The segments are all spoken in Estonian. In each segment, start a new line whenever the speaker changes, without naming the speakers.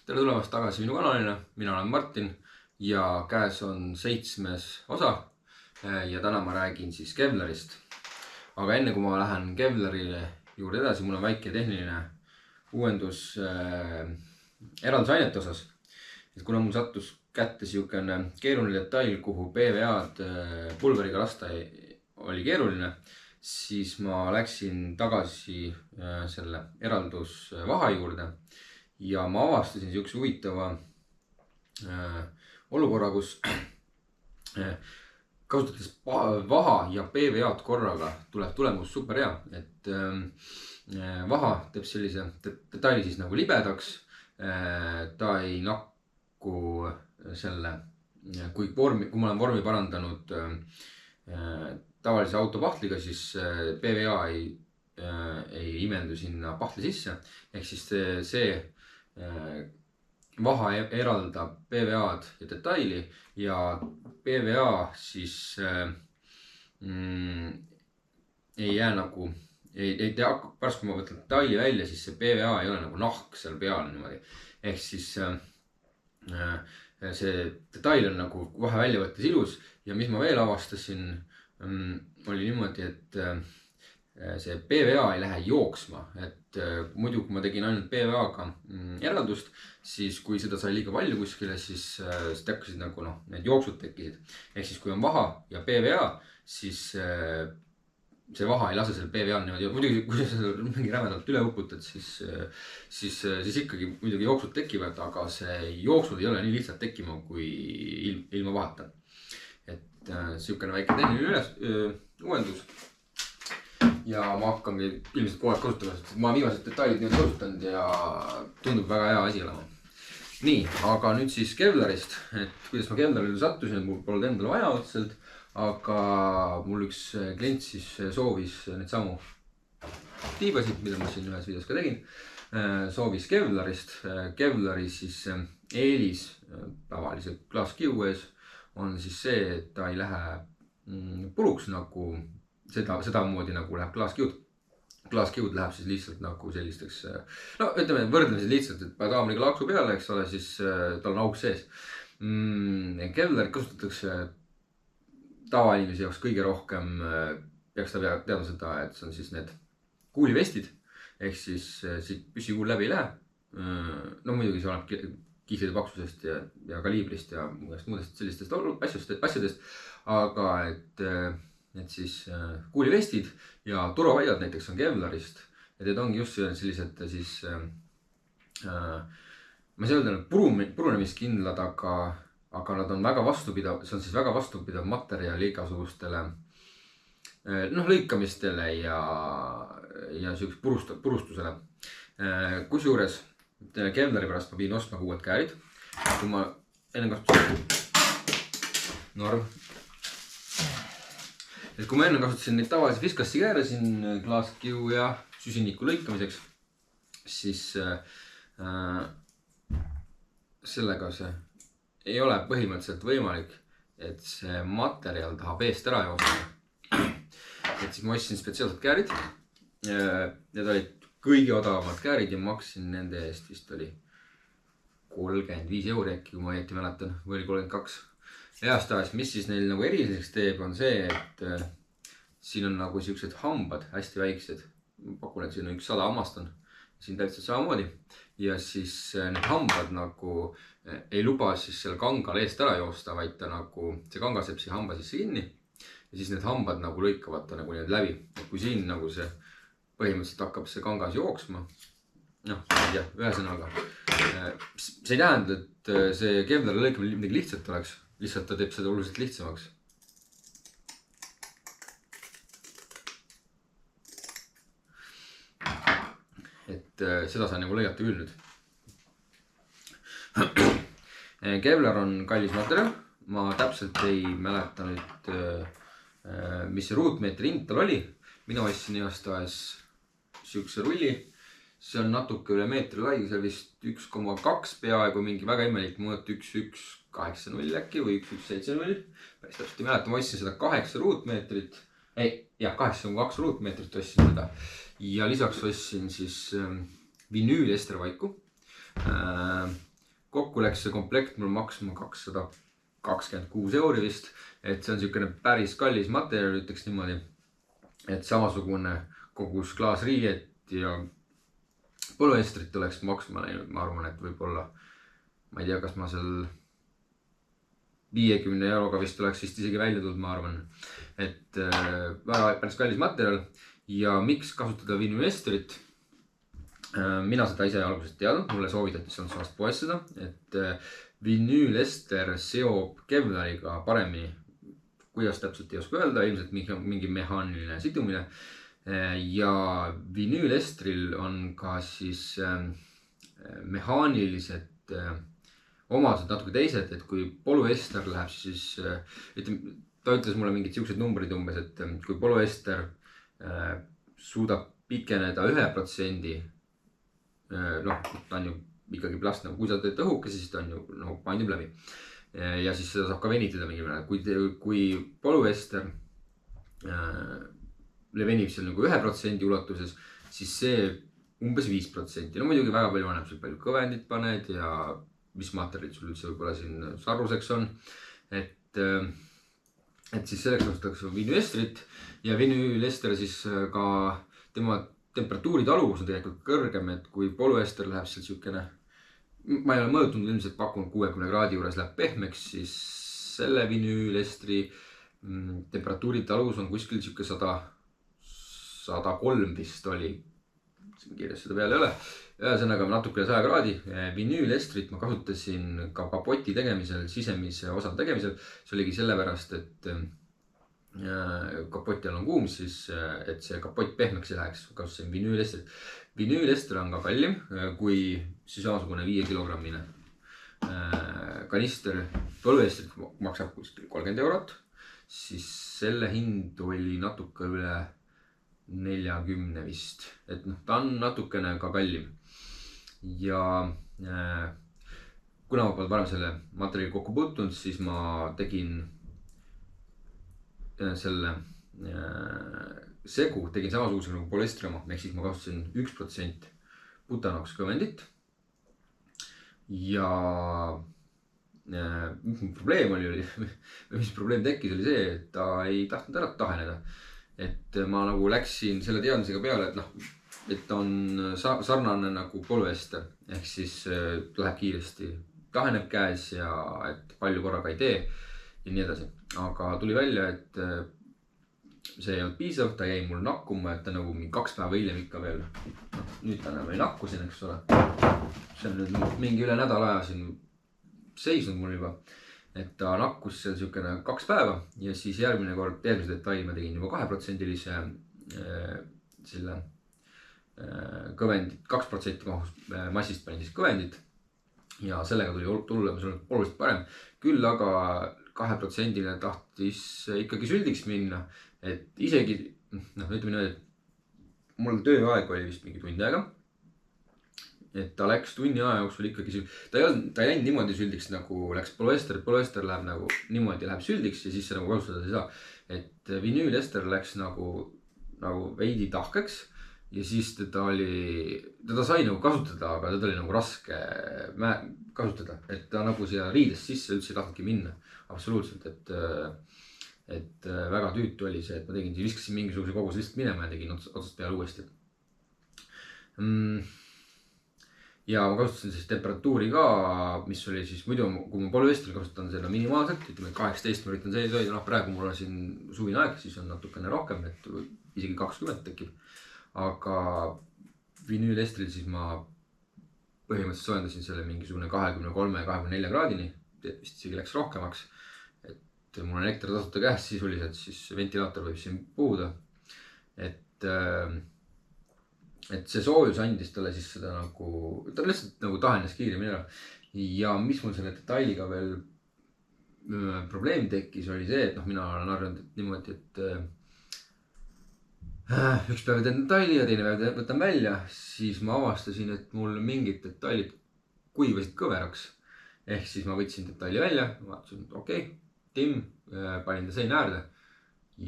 tere tulemast tagasi minu kanalile, mina olen Martin ja käes on 7. osa ja täna ma räägin siis Kevlarist. Aga enne kui ma lähen Kevlari juurde edasi, mul on väike tehniline uuendus eraldusainete osas. Kuna mul sattus kätte siukene keeruline detail, kuhu PVA-d pulveriga lasta oli keeruline, siis ma läksin tagasi selle eraldusvaha juurde ja ma avastasin siukse huvitava olukorra, kus kasutades vaha ja PVA-d korraga tuleb tulemus super hea. Et vaha teeb sellise detaili siis nagu libedaks, ta ei nakku selle, kui ma olen vormi parandanud tavalise autopahtliga, siis PVA ei imendu sinna pahtli sisse. Ehk siis see vaha eraldab PVA-d ja detaili ja PVA siis ei jää nagu, ei tea, pärast kui ma võtan detaili välja, siis see PVA ei ole nagu nahk seal peal niimoodi. Ehk siis see detail on nagu kohe välja võttes ilus. Ja mis ma veel avastasin, oli niimoodi, et see PVA ei lähe jooksma. Et muidu kui ma tegin ainult PVA-ga eraldust, siis kui seda sai liiga palju kuskile, siis hakkasid nagu need jooksud tekkisid. Ehk siis kui on vaha ja PVA, siis see vaha ei lase selle PVA niimoodi. Muidugi kui sa mingi rämedalt üle uputad, siis ikkagi muidugi jooksud tekivad, aga see jooksud ei ole nii lihtsalt tekkima kui ilma vahata. Et siukene väike tehniline uuendus. Ja ma hakkangi ilmselt kogu aeg kasutama, sest ma viimased detailid nüüd kasutanud ja tundub väga hea asi olema. Nii, aga nüüd siis Kevlarist, et kuidas ma Kevlarile sattusin, mul polnud endale vaja otseselt, aga mul üks klient siis soovis need samu tiibasid, mida ma siin ühes videos ka tegin, soovis Kevlarist. Kevlari siis eelis tavalise klaaskiu ees on siis see, et ta ei lähe puruks nagu seda moodi nagu läheb klaaskiud. Klaaskiud läheb siis lihtsalt nagu sellisteks, no ütleme võrdlemisi lihtsalt, et paned haamriga laksu peale, eks ole, siis tal on auk sees. Kevlarit kasutatakse tavainimese jaoks kõige rohkem, peaks ta teada seda, et see on siis need kuulivestid, ehk siis siit püssikuul läbi ei lähe. No muidugi see oleneb kihlide paksusest ja kaliibrist ja muudest sellistest asjadest, aga et siis kuulivestid ja turvavaiad näiteks on Kevlarist ja need ongi just sellised siis ma ei saa öelda purunemiskindlad, aga nad on väga vastupidav, see on siis väga vastupidav materjali igasugustele lõikamistele ja siukest purustusele. Kusjuures Kevlari pärast ma pidin ostma uued käärid, kui ma enne kasutasin norm. Et kui ma enne kasutasin neid tavalisi Fiskassi kääre siin klaaskiu ja süsiniku lõikamiseks, siis sellega see ei ole põhimõtteliselt võimalik, et see materjal tahab eest ära joosta. Et siis ma ostsin spetsiaalsed käärid. Need olid kõige odavamad käärid ja maksin nende eest vist oli 35 € äkki, kui ma õieti mäletan, või oli 32. Heastas, mis siis neil nagu eriliseks teeb, on see, et siin on nagu siuksed hambad hästi väiksed. Pakun, et siin on 100 hammast on. Siin täitsa samamoodi. Ja siis need hambad nagu ei luba siis seal kangal eest ära joosta, vaid ta nagu, see kanga seeb siia hamba sisse kinni. Ja siis need hambad nagu lõikavad ta nagu need läbi. Et kui siin nagu see põhimõtteliselt hakkab see kangas jooksma, noh, ei tea, ühesõnaga. See ei tähenda, et see Kevlari lõikamine midagi lihtsalt oleks. Lihtsalt ta teeb seda oluliselt lihtsamaks. Et seda saa nagu lõigata küll nüüd. Kevlar on kallis materjal. Ma täpselt ei mäleta nüüd, mis see ruutmeetri hind tal oli. Mina ostsin igastahes siukse rulli. See on natuke üle meetri lai, see vist 1,2 peaaegu mingi väga imelik mõõt 1180 äkki või 1170. Päris täpselt ei mäleta, ma ostsin seda 8 ruutmeetrit. Ei, jah, 8,2 ruutmeetrit ostsin seda. Ja lisaks ostsin siis vinüüli estervaiku. kokku läks see komplekt mul maksma 226 euri vist, et see on niisugune päris kallis materjal, ütleks niimoodi, et samasugune kogus klaasriiet ja polüestrit oleks maksma läinud, ma arvan, et võib-olla, ma ei tea, kas ma seal 50 euroga vist oleks vist isegi välja tulnud, ma arvan, et väga päris kallis materjal. Ja miks kasutada vinüülesterit? Mina seda ise algusest teadnud, mulle soovitati samast poest seda, et vinüülester seob Kevlariga paremini. Kuidas täpselt ei oska öelda, ilmselt mingi mehaaniline sidumine. Ja vinüülestril on ka siis mehaanilised omadused natuke teised, et kui polüester läheb, siis ta ütles mulle mingid siuksed numbrid umbes, et kui polüester suudab pikeneda 1%, ta on ju ikkagi plast, nagu kui sa teed õhukesi, siis ta on ju paindub läbi. Ja siis seda saab ka venitada mingi määral. Kui polüester venib seal nagu 1% ulatuses, siis see umbes 5%. No muidugi väga palju annab, palju kõvendit paned ja mis materjalid sul üldse võib-olla siin saruseks on. Et siis selleks kasutatakse vinüülesterit ja vinüülester siis ka tema temperatuuri taluvus on tegelikult kõrgem, et kui polüester läheb seal siukene, ma ei ole mõõtnud, ilmselt pakun 60 kraadi juures läheb pehmeks, siis selle vinüülestri temperatuuri taluvus on kuskil siuke 103 vist oli, siin kirjas seda peale ei ole. Ühesõnaga natuke 100 kraadi. Vinüülestrit ma kasutasin ka kapoti tegemisel, sisemise osa tegemisel. See oligi sellepärast, et kapoti all on kuum, siis et see kapott pehmeks ei läheks. Kasutasin vinüülestrit. Vinüülester on ka kallim kui siis samasugune 5 kilogrammine kanister. Polüestrit maksab kuskil 30 eurot. Siis selle hind oli natuke üle 40 vist. Et ta on natukene ka kallim. Ja kuna ma polnud varem selle materjali kokku puutunud, siis ma tegin selle segu, tegin samasuguse nagu polüestri oma, ehk siis ma kasutasin 1% butanox kõvendit. Ja probleem oli, mis probleem tekkis, oli see, et ta ei tahtnud ära taheneda. Et ma nagu läksin selle teadmisega peale, et ta on sarnane nagu polüester, ehk siis läheb kiiresti, taheneb käes ja et palju korraga ei tee ja nii edasi. Aga tuli välja, et see ei olnud piisav, ta jäi mul nakkuma, et ta nagu 2 päeva hiljem ikka veel. Nüüd ta enam ei nakkusin, eks ole. See on nüüd mingi üle nädala aja siin seisnud mul juba. Et ta nakkus seal siukene 2 päeva ja siis järgmise detaili ma tegin juba 2%-lise selle kõvendit, 2% mahus massist panin siis kõvendit ja sellega tuli tulemus oluliselt parem. Küll aga 2%-le tahtis ikkagi süldiks minna, et isegi, ütleme nii, et mul tööaeg oli vist mingi tund aega. Et ta läks tunni aja jooksul ikkagi, ta ei läinud niimoodi süldiks nagu läks polüester läheb nagu niimoodi läheb süldiks ja siis see nagu kasutada ei saa. Et vinüülester läks nagu veidi tahkeks ja siis teda sai nagu kasutada, aga teda oli nagu raske kasutada. Et ta nagu siia riidest sisse üldse ei tahtnudki minna, absoluutselt, et väga tüütu oli see, et ma viskasin mingisuguse koguse lihtsalt minema ja tegin otsast peale uuesti. Ja ma kasutasin siis temperatuuri ka, mis oli siis muidu, kui ma polüestri kasutan seda minimaalselt, ütleme 18 ma üritan sees hoida, praegu mul on siin suvine aeg, siis on natukene rohkem, et isegi 20 tekib. Aga vinüülestril siis ma põhimõtteliselt soojendasin selle mingisugune 23-24 kraadini, vist isegi läks rohkemaks. Et mul on elekter tasuta käes sisuliselt, siis ventilaator võib siin puhuda. Et see soojus andis talle siis seda nagu, ta lihtsalt nagu tahenes kiiremini ära. Ja mis mul selle detailiga veel probleem tekkis, oli see, et mina olen arvanud niimoodi, et üks päev teen detaili ja teine päev võtan välja, siis ma avastasin, et mul mingid detailid kuivasid kõveraks. Ehk siis ma võtsin detaili välja, vaatasin, okei, timm, panin ta seina äärde.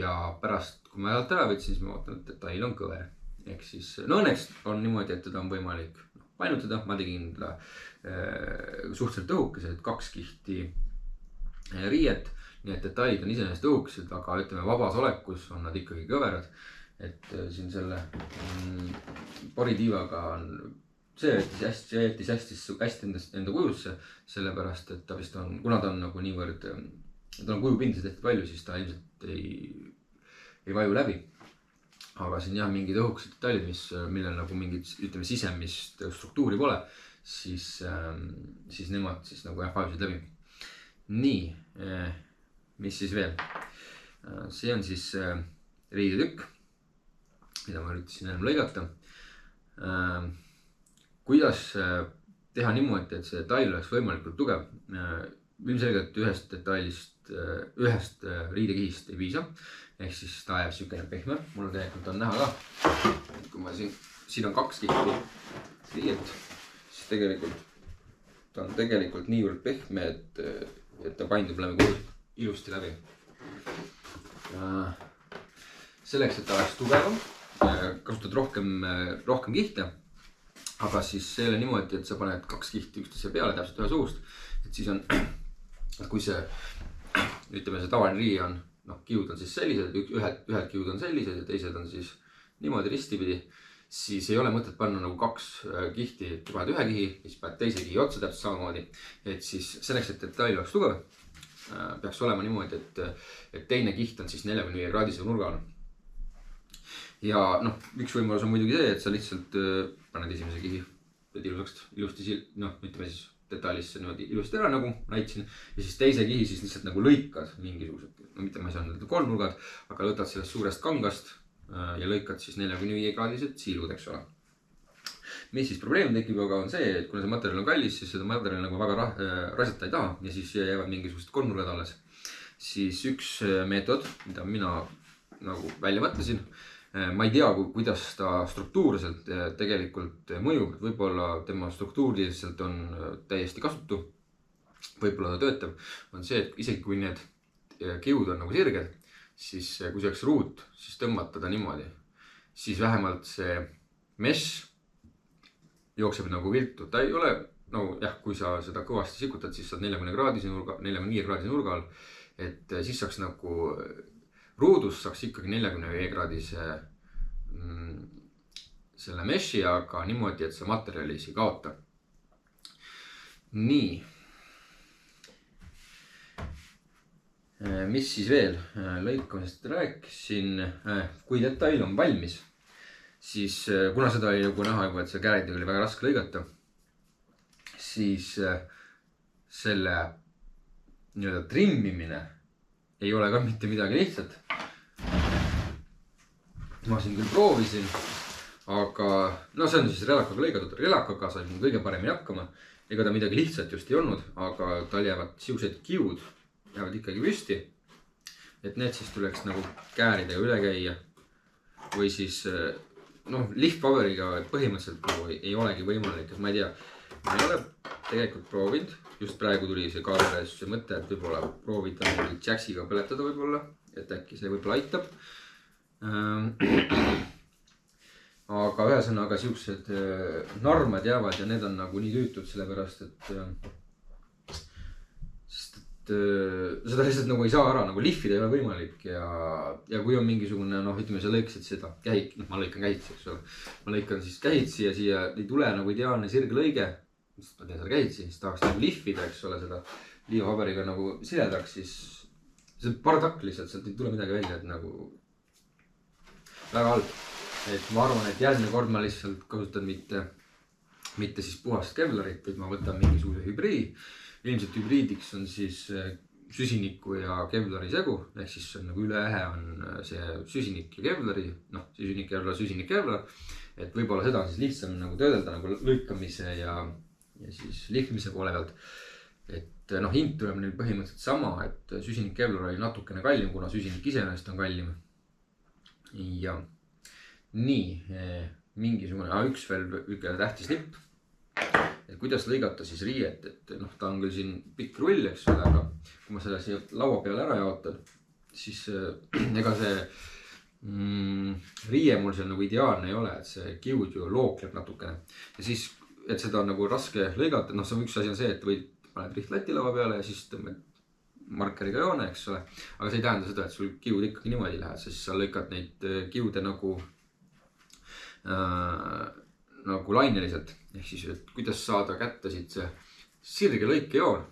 Ja pärast, kui ma alt ära võtsin, siis ma vaatan, et detail on kõver. Ehk siis, õnneks on niimoodi, et teda on võimalik painutada. Ma tegin suhteliselt õhukesed 2 kihti riiet, nii et detailid on iseenesest õhukesed, aga ütleme vabas olekus on nad ikkagi kõverad. Et siin selle poritiivaga on see jättis hästi enda kujusse, sellepärast et ta vist on, kuna ta on nagu niivõrd, tal on kujupindasid hästi palju, siis ta ilmselt ei vaju läbi. Aga siin jah, mingid õhukesed detailid, millel nagu mingid, ütleme, sisemist struktuuri pole, siis nemad siis nagu jah, vajusid läbi. Nii, mis siis veel? See on siis riidetükk, mida ma üritasin enam lõigata. Kuidas teha niimoodi, et see detail oleks võimalikult tugev? Ilmselgelt ühest detailist, ühest riidekihist ei piisa. Ehk siis ta jääb sükene pehme. Mul on tegelikult on näha ka, et kui ma siin on 2 kihti riiet, siis tegelikult ta on tegelikult niivõrd pehme, et ta paindub ilusti läbi. Selleks, et ta oleks tugevam, kasutad rohkem kihte, aga siis see ei ole niimoodi, et sa paned 2 kihti üksteise peale täpselt ühesugust. Et siis on, et kui see, ütleme, see tavaline riie on, kiud on siis sellised, ühed kiud on sellised ja teised on siis niimoodi ristipidi, siis ei ole mõtet panna nagu 2 kihti, paned ühe kihi ja siis paned teise kihi otsa täpselt samamoodi. Et siis selleks, et detail oleks tugev, peaks olema niimoodi, et teine kiht on siis 45 kraadise nurga all. Ja üks võimalus on muidugi see, et sa lihtsalt paned esimese kihi ilusti, ütleme siis detaalisse niimoodi ilusti ära, nagu näitasin. Ja siis teise kihi siis lihtsalt nagu lõikad mingisugused, mitte ma ei saanud kolmnurgad, aga võtad sellest suurest kangast ja lõikad siis 45 kraadised siilud, eks ole. Mis siis probleem tekib aga on see, et kuna see materjal on kallis, siis seda materjali nagu väga rasjata ei taha ja siis jäävad mingisugused kolmnurgad alles. Siis üks meetod, mida mina nagu välja mõtlesin, ma ei tea, kuidas ta struktuurselt tegelikult mõjub, et võib-olla tema struktuuriliselt on täiesti kasutu, võib-olla ta töötab, on see, et isegi kui need kiud on nagu sirged, siis kui see oleks ruut, siis tõmmata ta niimoodi, siis vähemalt see mesh jookseb nagu viltu. Ta ei ole, jah, kui sa seda kõvasti sikutad, siis saad 45 kraadise nurga all, et siis saaks nagu ruudus saaks ikkagi 45 kraadise selle meshi, aga niimoodi, et see materjali ei kaota. Nii. Mis siis veel? Lõikamisest rääkisin. Kui detail on valmis, siis kuna seda oli nagu näha juba, et see kääridega oli väga raske lõigata, siis selle trimmimine ei ole ka mitte midagi lihtsat. Ma siin küll proovisin, aga see on siis relakaga lõigatud. Relakaga sain kõige paremini hakkama. Ega ta midagi lihtsalt just ei olnud, aga tal jäävad siuksed kiud jäävad ikkagi püsti. Et need siis tuleks nagu kääridega üle käia. Või siis lihtpaberiga põhimõtteliselt ei olegi võimalik, et ma ei tea. Ma ei ole tegelikult proovinud. Just praegu tuli see kaadres see mõte, et võib-olla proovida Jaxiga põletada võib-olla, et äkki see võib-olla aitab. Aga ühesõnaga siuksed narmad jäävad ja need on nagu nii tüütud, sellepärast et seda lihtsalt nagu ei saa ära, nagu lihvida ei ole võimalik ja kui on mingisugune, ütleme, sa lõikasid seda ma lõikan kähitsi, eks ole. Ma lõikan siis kähitsi ja siia ei tule nagu ideaalne sirglõige, ma teen seda kähitsi, siis tahaks nagu lihvida, eks ole, seda liivapaberiga nagu siledaks, siis see on bardakk lihtsalt, sealt ei tule midagi välja, et nagu väga halb. Et ma arvan, et järgmine kord ma lihtsalt kasutan mitte siis puhast kevlarit, vaid ma võtan mingisuguse hübriidi. Ilmselt hübriidiks on siis süsiniku ja kevlari segu, ehk siis on nagu üleähe on see süsinik ja kevlari, süsinik kevlar. Et võib-olla seda on siis lihtsam nagu töödelda nagu lõikamise ja siis lihvimise poole pealt. Et hind tuleb neil põhimõtteliselt sama, et süsinik kevlar oli natukene kallim, kuna süsinik iseenesest on kallim. Ja nii, mingisugune, üks veel tähtis nipp, et kuidas lõigata siis riiet, et ta on küll siin pikk rull, eks ole, aga kui ma selle siia laua peale ära jaotan, siis ega see riie mul seal nagu ideaalne ei ole, et see kiud ju lookleb natukene ja siis et seda on nagu raske lõigata, noh, see on üks asi on see, et võid paned rihtlatilava peale ja siis tõmbad markeriga joone, eks ole. aga see ei tähenda seda, et sul kiud ikkagi niimoodi läheb, sest sa lõikad neid kiude nagu laineliselt. Ehk siis, et kuidas saada kätte siit see sirge lõikejoon.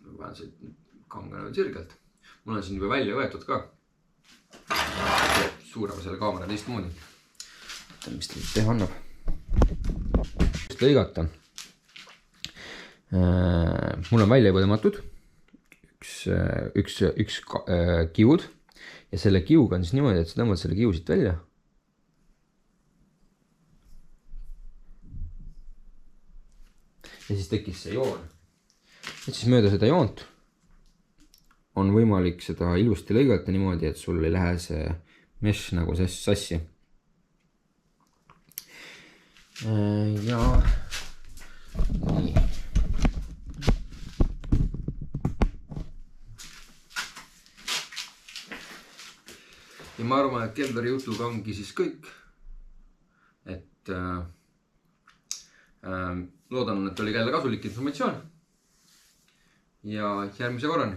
Ma panen see kangana sirgelt. Mul on siin juba välja võetud ka. Suurema selle kaamera teistmoodi. Mis ta teha annab. Lõigata. Mul on välja põdematud üks kiud ja selle kiuga on siis niimoodi, et sa tõmbad selle kiu siit välja. Ja siis tekkis see joon. Et siis mööda seda joont on võimalik seda ilusti lõigata niimoodi, et sul ei lähe see mesh nagu sassi. Ja nii. Ja ma arvan, et Keldari jutuga ongi siis kõik. Et loodan, et oli jälle kasulik informatsioon. Ja järgmise korrani.